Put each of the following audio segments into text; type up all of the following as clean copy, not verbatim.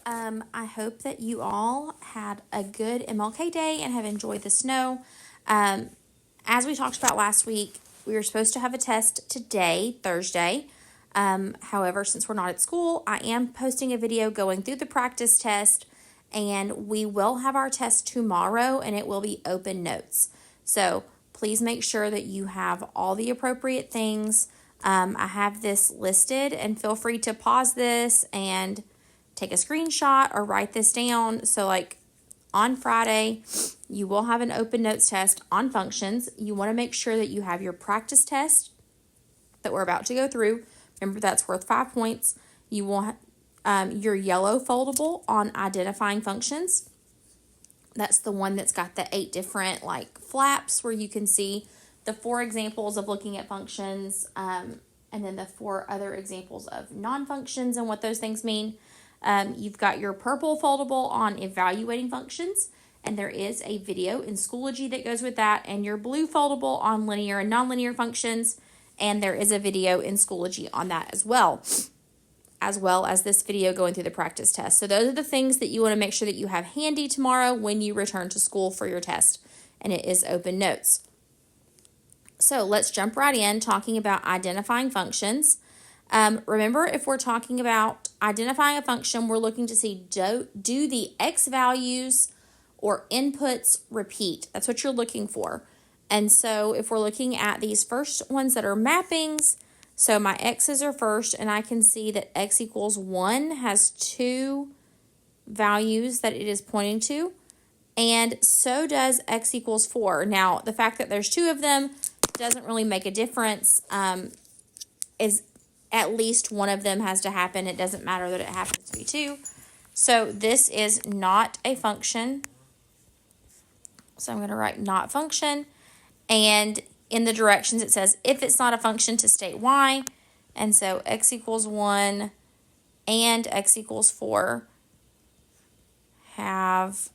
I hope that you all had a good MLK day and have enjoyed the snow. As we talked about last week, we were supposed to have a test today, Thursday. However, since we're not at school, I am posting a video going through the practice test, and we will have our test tomorrow, and it will be open notes. So please make sure that you have all the appropriate things. I have this listed, and feel free to pause this and take a screenshot or write this down. So like on Friday, you will have an open notes test on functions. You want to make sure that you have your practice test that we're about to go through. Remember, that's worth 5 points. You will your yellow foldable on identifying functions. That's the one that's got the 8 different like flaps where you can see the 4 examples of looking at functions, and then the 4 other examples of non-functions and what those things mean. You've got your purple foldable on evaluating functions, and there is a video in Schoology that goes with that, and your blue foldable on linear and nonlinear functions, and there is a video in Schoology on that as well as this video going through the practice test. So those are the things that you want to make sure that you have handy tomorrow when you return to school for your test, and it is open notes. So let's jump right in talking about identifying functions. Remember, if we're talking about identifying a function, we're looking to see do the x values or inputs repeat. That's what you're looking for. And so if we're looking at these first ones that are mappings, so my x's are first, and I can see that x equals 1 has 2 values that it is pointing to, and so does x equals 4. Now, the fact that there's 2 of them doesn't really make a difference. Is at least one of them has to happen. It doesn't matter that it happens to be 2. So this is not a function. So I'm going to write not function. And in the directions it says if it's not a function to state y. And so x equals 1 and x equals 4 have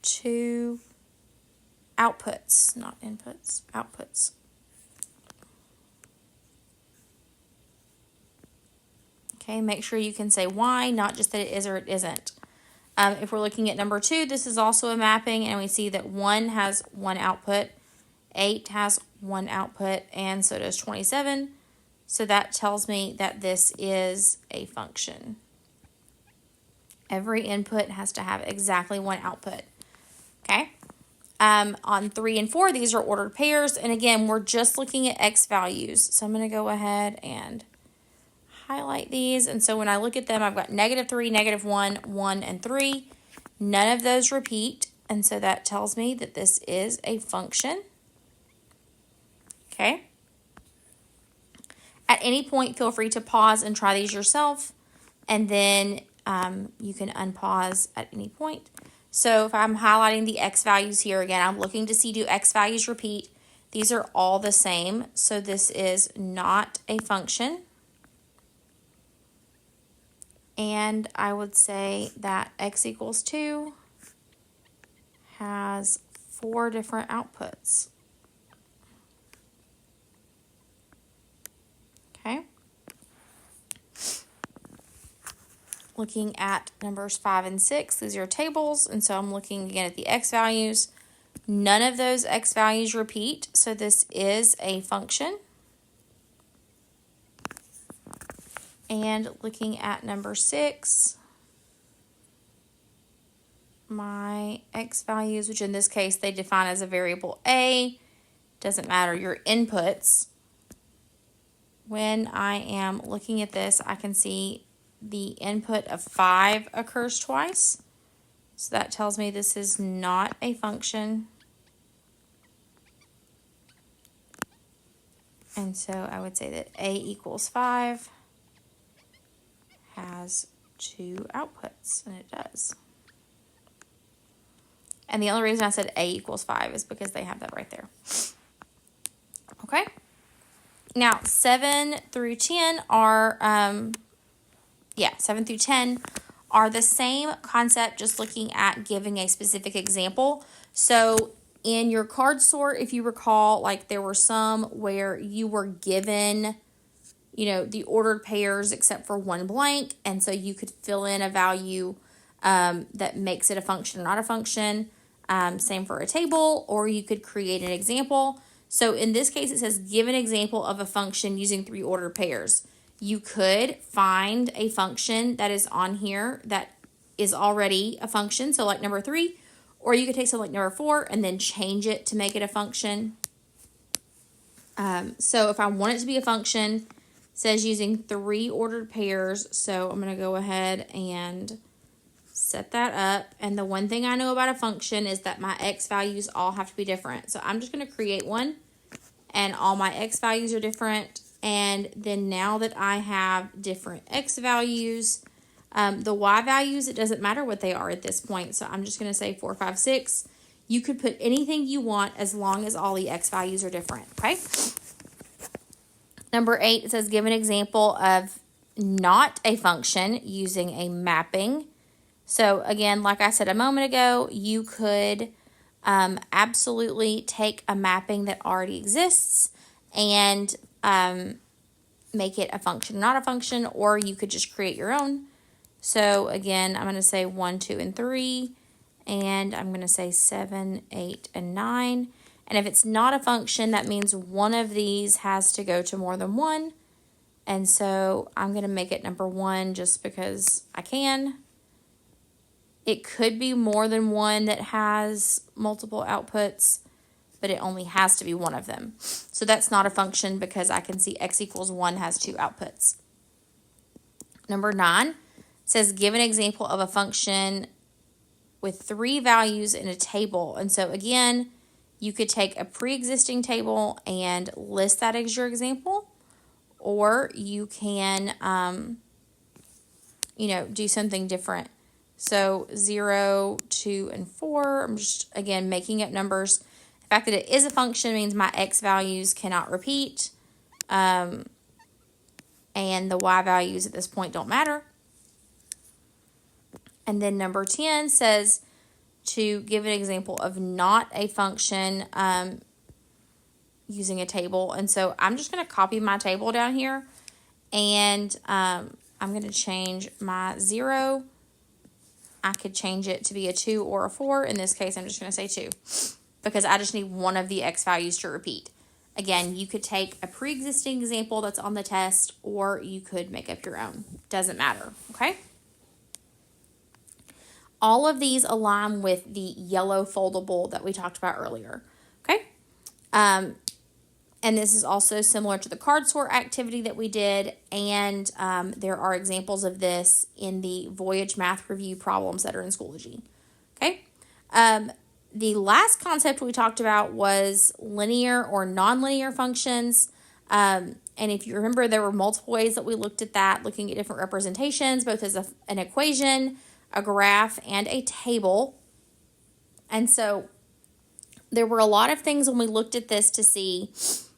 2 outputs, not inputs, outputs. Okay, make sure you can say why, not just that it is or it isn't. If we're looking at number 2, this is also a mapping, and we see that 1 has 1 output, 8 has 1 output, and so does 27. So that tells me that this is a function. Every input has to have exactly 1 output. Okay? On 3 and 4, these are ordered pairs, and again, we're just looking at x values. So I'm going to go ahead and highlight these, and so when I look at them, I've got -3, -1, 1, and 3. None of those repeat, and so that tells me that this is a function. Okay. At any point, feel free to pause and try these yourself, and then you can unpause at any point. So if I'm highlighting the x values here again, I'm looking to see do x values repeat. These are all the same, so this is not a function. And I would say that x equals 2 has 4 different outputs. Okay. Looking at numbers 5 and 6, these are tables, and so I'm looking again at the x values. None of those x values repeat, so this is a function. And looking at number 6, my x values, which in this case they define as a variable a, doesn't matter, your inputs. When I am looking at this, I can see the input of 5 occurs twice. So that tells me this is not a function. And so I would say that a equals 5 has 2 outputs, and it does. And the only reason I said a equals 5 is because they have that right there. Okay. Now, 7 through 10 are, 7 through 10 are the same concept, just looking at giving a specific example. So in your card sort, if you recall, like there were some where you were given the ordered pairs except for one blank. And so you could fill in a value that makes it a function or not a function. Same for a table, or you could create an example. So in this case, it says give an example of a function using 3 ordered pairs. You could find a function that is on here that is already a function, so like number 3, or you could take something like number 4 and then change it to make it a function. So if I want it to be a function, it says using 3 ordered pairs, so I'm going to go ahead and set that up. And the one thing I know about a function is that my x values all have to be different. So I'm just going to create one, and all my x values are different. And then now that I have different x values, the y values, it doesn't matter what they are at this point. So I'm just going to say 4, 5, 6. You could put anything you want as long as all the x values are different, okay? Number 8, it says give an example of not a function using a mapping. So again, like I said a moment ago, you could absolutely take a mapping that already exists and make it a function, not a function, or you could just create your own. So again, I'm going to say 1, 2, and 3, and I'm going to say 7, 8, and 9. And if it's not a function, that means one of these has to go to more than one. And so I'm going to make it number 1 just because I can. It could be more than one that has multiple outputs, but it only has to be one of them. So that's not a function because I can see x equals 1 has 2 outputs. Number 9 says give an example of a function with 3 values in a table. And so again, you could take a pre-existing table and list that as your example, or you can, do something different. So 0, 2, and 4, I'm just, again, making up numbers. The fact that it is a function means my x values cannot repeat, and the y values at this point don't matter. And then number 10 says to give an example of not a function using a table. And so I'm just going to copy my table down here, and I'm going to change my 0. I could change it to be a 2 or a 4. In this case, I'm just going to say 2 because I just need one of the x values to repeat. Again, you could take a pre-existing example that's on the test, or you could make up your own. Doesn't matter, okay? All of these align with the yellow foldable that we talked about earlier, okay? And this is also similar to the card sort activity that we did, and there are examples of this in the Voyage Math Review problems that are in Schoology, okay? The last concept we talked about was linear or nonlinear functions, and if you remember, there were multiple ways that we looked at that, looking at different representations, both as an equation, a graph, and a table. And so there were a lot of things when we looked at this to see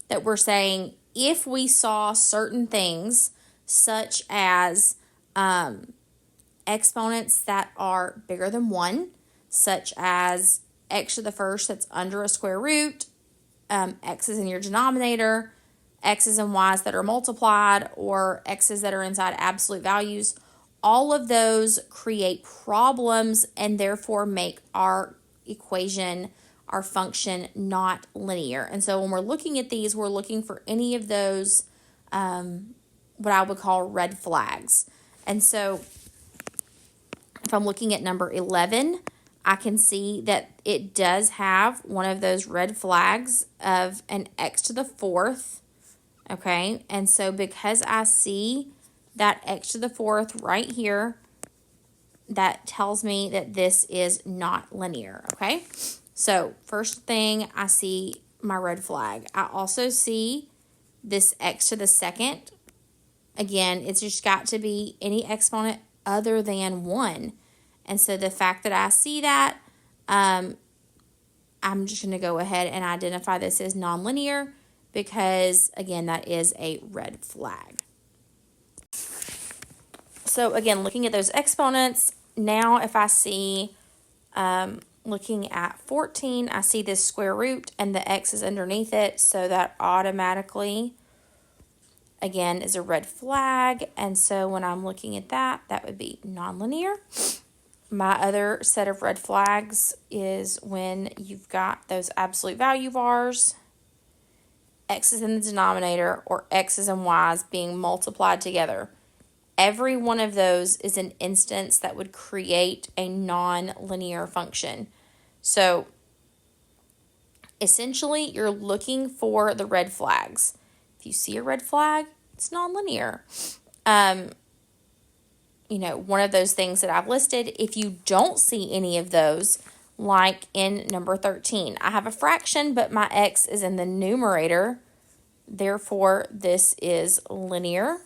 that we're saying if we saw certain things such as exponents that are bigger than 1, such as x to the first that's under a square root, x's in your denominator, x's and y's that are multiplied, or x's that are inside absolute values, all of those create problems and therefore make our equation, our function, not linear. And so when we're looking at these, we're looking for any of those, what I would call red flags. And so if I'm looking at number 11, I can see that it does have one of those red flags of an x to the 4th, okay? And so because I see that x to the 4th right here, that tells me that this is not linear, okay? So first thing, I see my red flag. I also see this x to the 2nd. Again, it's just got to be any exponent other than 1. And so the fact that I see that, I'm just going to go ahead and identify this as nonlinear because, again, that is a red flag. So, again, looking at those exponents, now if I see, looking at 14, I see this square root and the x is underneath it, so that automatically again, is a red flag. And so when I'm looking at that, that would be nonlinear. My other set of red flags is when you've got those absolute value bars, x's in the denominator, or x's and y's being multiplied together. Every one of those is an instance that would create a non-linear function. So essentially, you're looking for the red flags. If you see a red flag, it's nonlinear. One of those things that I've listed. If you don't see any of those, like in number 13, I have a fraction, but my x is in the numerator. Therefore, this is linear.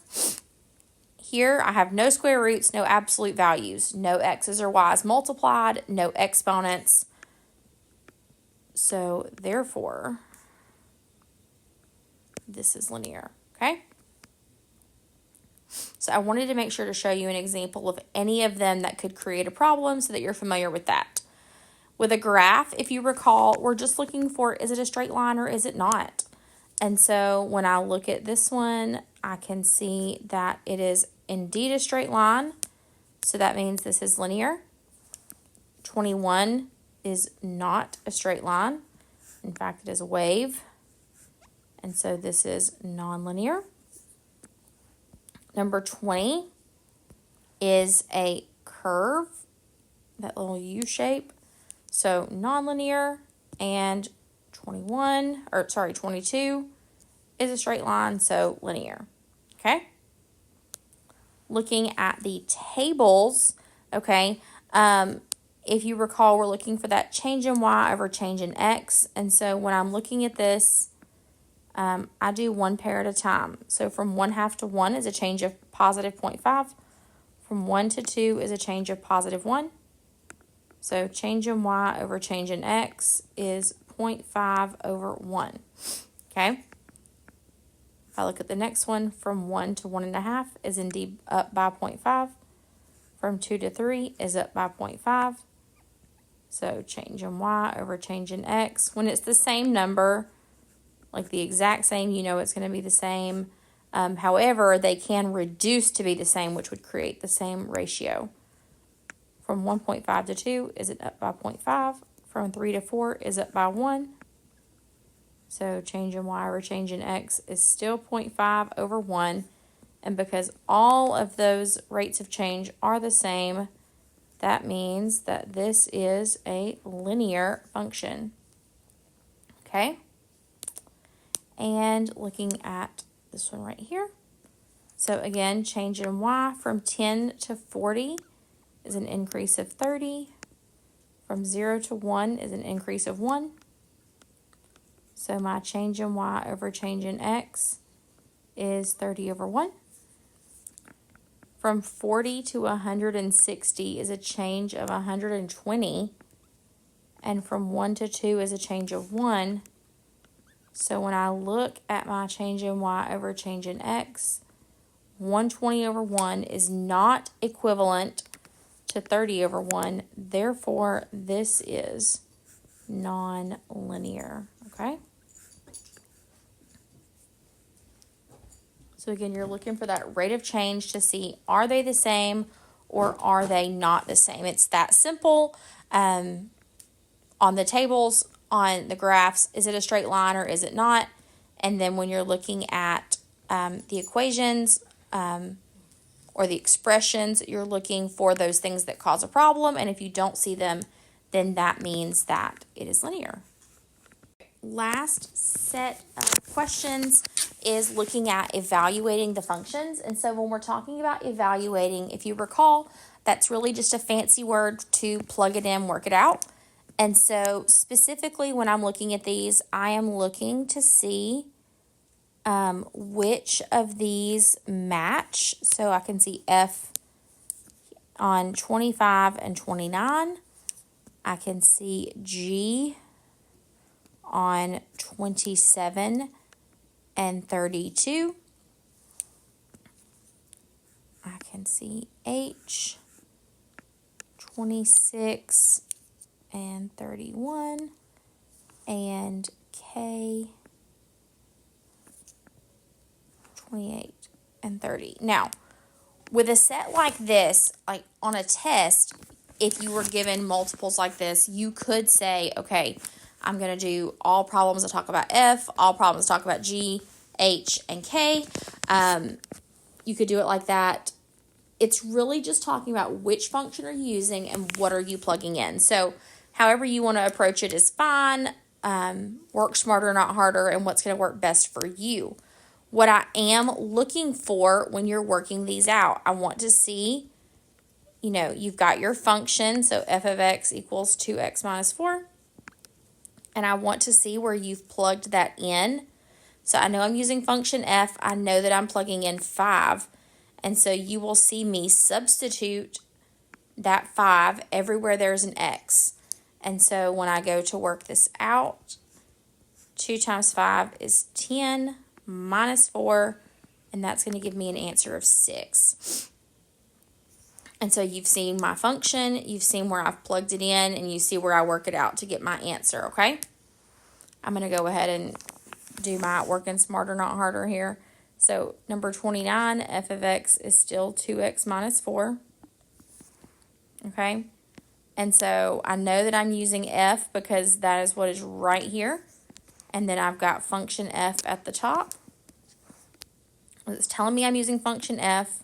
Here, I have no square roots, no absolute values, no x's or y's multiplied, no exponents. So, therefore, this is linear, okay? So I wanted to make sure to show you an example of any of them that could create a problem so that you're familiar with that. With a graph, if you recall, we're just looking for, is it a straight line or is it not? And so when I look at this one, I can see that it is indeed a straight line. So that means this is linear. 21 is not a straight line. In fact, it is a wave. And so this is nonlinear. Number 20 is a curve, that little U shape. So nonlinear, and 22 is a straight line, so linear. Okay? Looking at the tables, okay, if you recall, we're looking for that change in y over change in x. And so when I'm looking at this, I do one pair at a time. So from 1/2 to 1 is a change of positive 0.5. From 1 to 2 is a change of positive 1. So change in y over change in x is 0.5 over 1. Okay? If I look at the next one, from 1 to 1.5 is indeed up by 0.5. From 2 to 3 is up by 0.5. So change in y over change in x. When it's the same number, like the exact same, you know it's going to be the same. However, they can reduce to be the same, which would create the same ratio. From 1.5 to 2 is it up by 0.5. From 3 to 4 is up by 1. So change in y over change in x is still 0.5 over 1. And because all of those rates of change are the same, that means that this is a linear function. Okay? And looking at this one right here. So again, change in y from 10 to 40 is an increase of 30. From 0 to 1 is an increase of 1. So my change in y over change in x is 30 over 1. From 40 to 160 is a change of 120. And from 1 to 2 is a change of 1. So when I look at my change in y over change in x, 120 over 1 is not equivalent to 30 over 1. Therefore, this is non-linear. Okay? So again, you're looking for that rate of change to see, are they the same or are they not the same? It's that simple. On the tables, on the graphs, is it a straight line or is it not? And then when you're looking at the equations or the expressions, you're looking for those things that cause a problem. And if you don't see them, then that means that it is linear. Last set of questions is looking at evaluating the functions. And so when we're talking about evaluating, if you recall, that's really just a fancy word to plug it in, work it out. And so specifically when I'm looking at these, I am looking to see which of these match. So I can see F on 25 and 29. I can see G on 27 and 32. I can see H, 26 and 31, and K, 28, and 30. Now, with a set like this, like on a test, if you were given multiples like this, you could say, okay, I'm going to do all problems that talk about F, all problems that talk about G, H, and K. You could do it like that. It's really just talking about which function are you using and what are you plugging in. So however you want to approach it is fine. Work smarter, not harder, and what's going to work best for you. What I am looking for when you're working these out, I want to see, you've got your function, so f of x equals 2x minus 4. And I want to see where you've plugged that in. So I know I'm using function f. I know that I'm plugging in 5. And so you will see me substitute that 5 everywhere there's an x. And so when I go to work this out, 2 times 5 is 10 minus 4, and that's going to give me an answer of 6. And so you've seen my function, you've seen where I've plugged it in, and you see where I work it out to get my answer, okay? I'm going to go ahead and do my working smarter, not harder here. So number 29, f of x is still 2x minus 4, okay? And so I know that I'm using f because that is what is right here. And then I've got function f at the top. It's telling me I'm using function f.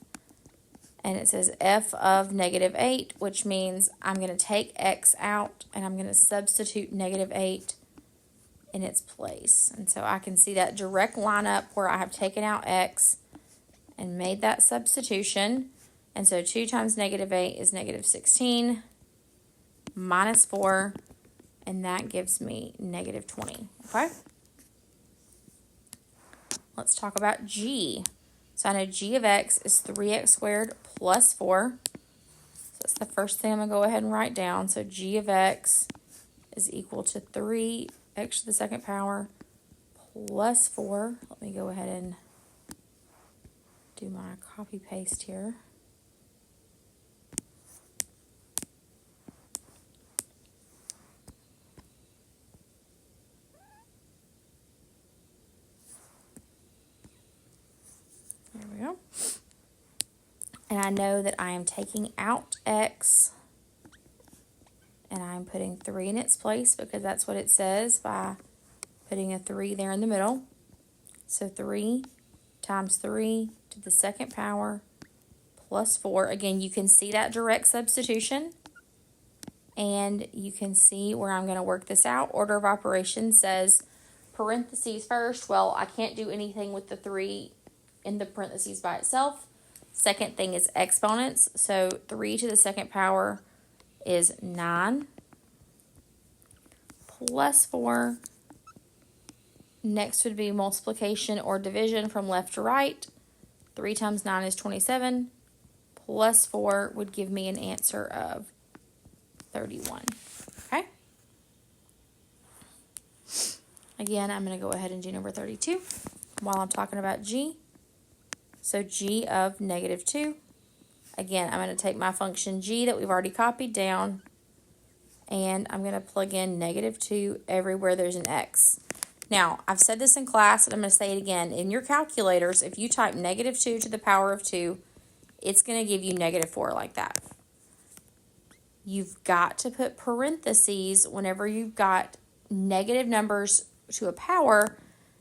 And it says f of negative 8, which means I'm going to take x out and I'm going to substitute negative 8 in its place. And so I can see that direct lineup where I have taken out x and made that substitution. And so 2 times negative 8 is negative 16 minus 4, and that gives me negative 20, okay? Let's talk about g. So I know g of x is 3x squared plus 4. So that's the first thing I'm going to go ahead and write down. So g of x is equal to 3x to the second power plus 4. Let me go ahead and do my copy paste here. There we go. And I know that I am taking out x and I'm putting 3 in its place because that's what it says by putting a 3 there in the middle. So 3 times 3 to the second power plus 4. Again, you can see that direct substitution. And you can see where I'm going to work this out. Order of operations says parentheses first. Well, I can't do anything with the 3 in the parentheses by itself. Second thing is exponents. So 3 to the second power is 9 plus 4. Next would be multiplication or division from left to right. 3 times 9 is 27 plus 4 would give me an answer of 31. Okay? Again, I'm going to go ahead and do number 32 while I'm talking about g. So g of negative 2. Again, I'm going to take my function g that we've already copied down, and I'm going to plug in negative 2 everywhere there's an x. Now, I've said this in class, and I'm going to say it again. In your calculators, if you type negative 2 to the power of 2, it's going to give you negative 4 like that. You've got to put parentheses whenever you've got negative numbers to a power,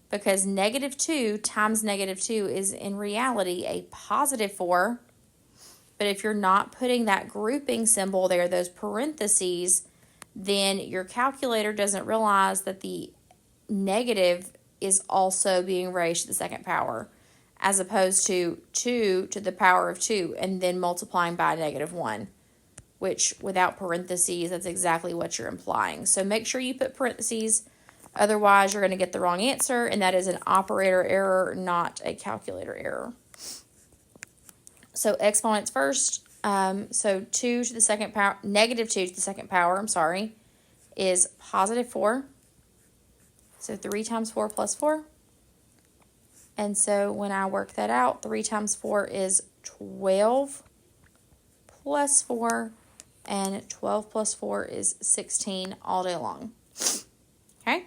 because negative 2 times negative 2 is in reality a positive 4. But if you're not putting that grouping symbol there, those parentheses, then your calculator doesn't realize that the negative is also being raised to the second power, as opposed to 2 to the power of 2 and then multiplying by negative 1, which without parentheses, that's exactly what you're implying. So make sure you put parentheses, otherwise you're going to get the wrong answer, and that is an operator error, not a calculator error. So exponents first. So 2 to the second power, negative 2 to the second power, is positive 4. So 3 times 4 plus 4. And so when I work that out, 3 times 4 is 12 plus 4. And 12 plus 4 is 16 all day long. Okay?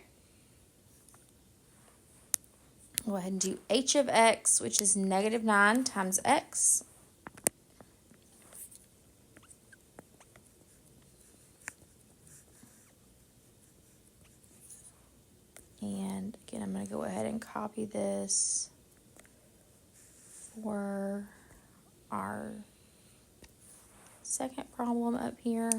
Go ahead and do h of x, which is negative 9 times x. And again, I'm going to go ahead and copy this for our second problem up here.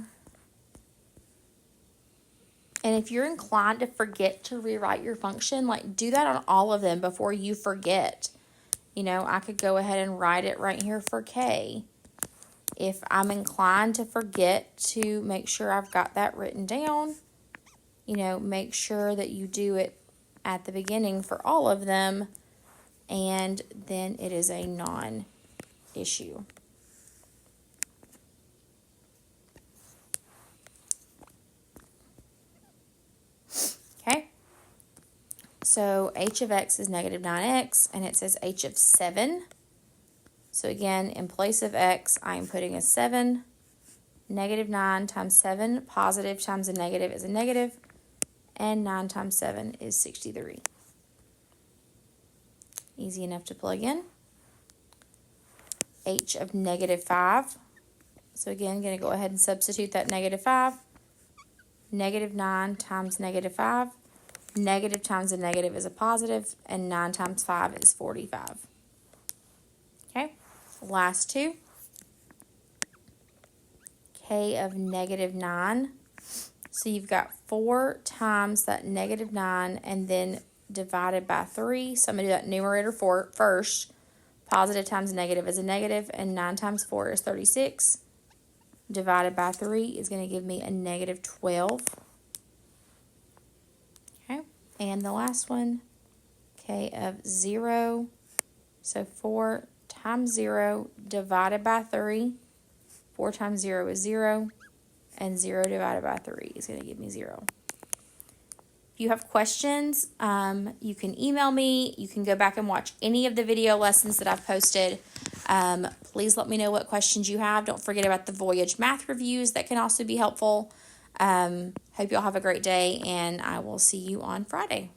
And if you're inclined to forget to rewrite your function, like do that on all of them before you forget. You know, I could go ahead and write it right here for k. If I'm inclined to forget to make sure I've got that written down, you know, make sure that you do it at the beginning for all of them, and then it is a non-issue. Okay, so h of x is negative 9x, and it says h of 7. So again, in place of x, I'm putting a 7. Negative 9 times 7, positive times a negative is a negative, and 9 times 7 is 63. Easy enough to plug in. H of negative 5. So again, going to go ahead and substitute that negative 5. Negative 9 times negative 5. Negative times a negative is a positive, and 9 times 5 is 45. Okay, last two. K of negative 9. So you've got 4 times that negative 9 and then divided by 3. So I'm going to do that numerator first. Positive times negative is a negative, and 9 times 4 is 36. Divided by 3 is going to give me a negative 12. Okay, and the last one, k of 0. So 4 times 0 divided by 3. 4 times 0 is 0, and 0 divided by 3 is going to give me 0. If you have questions, you can email me. You can go back and watch any of the video lessons that I've posted. Please let me know what questions you have. Don't forget about the Voyage math reviews. That can also be helpful. Hope you all have a great day, and I will see you on Friday.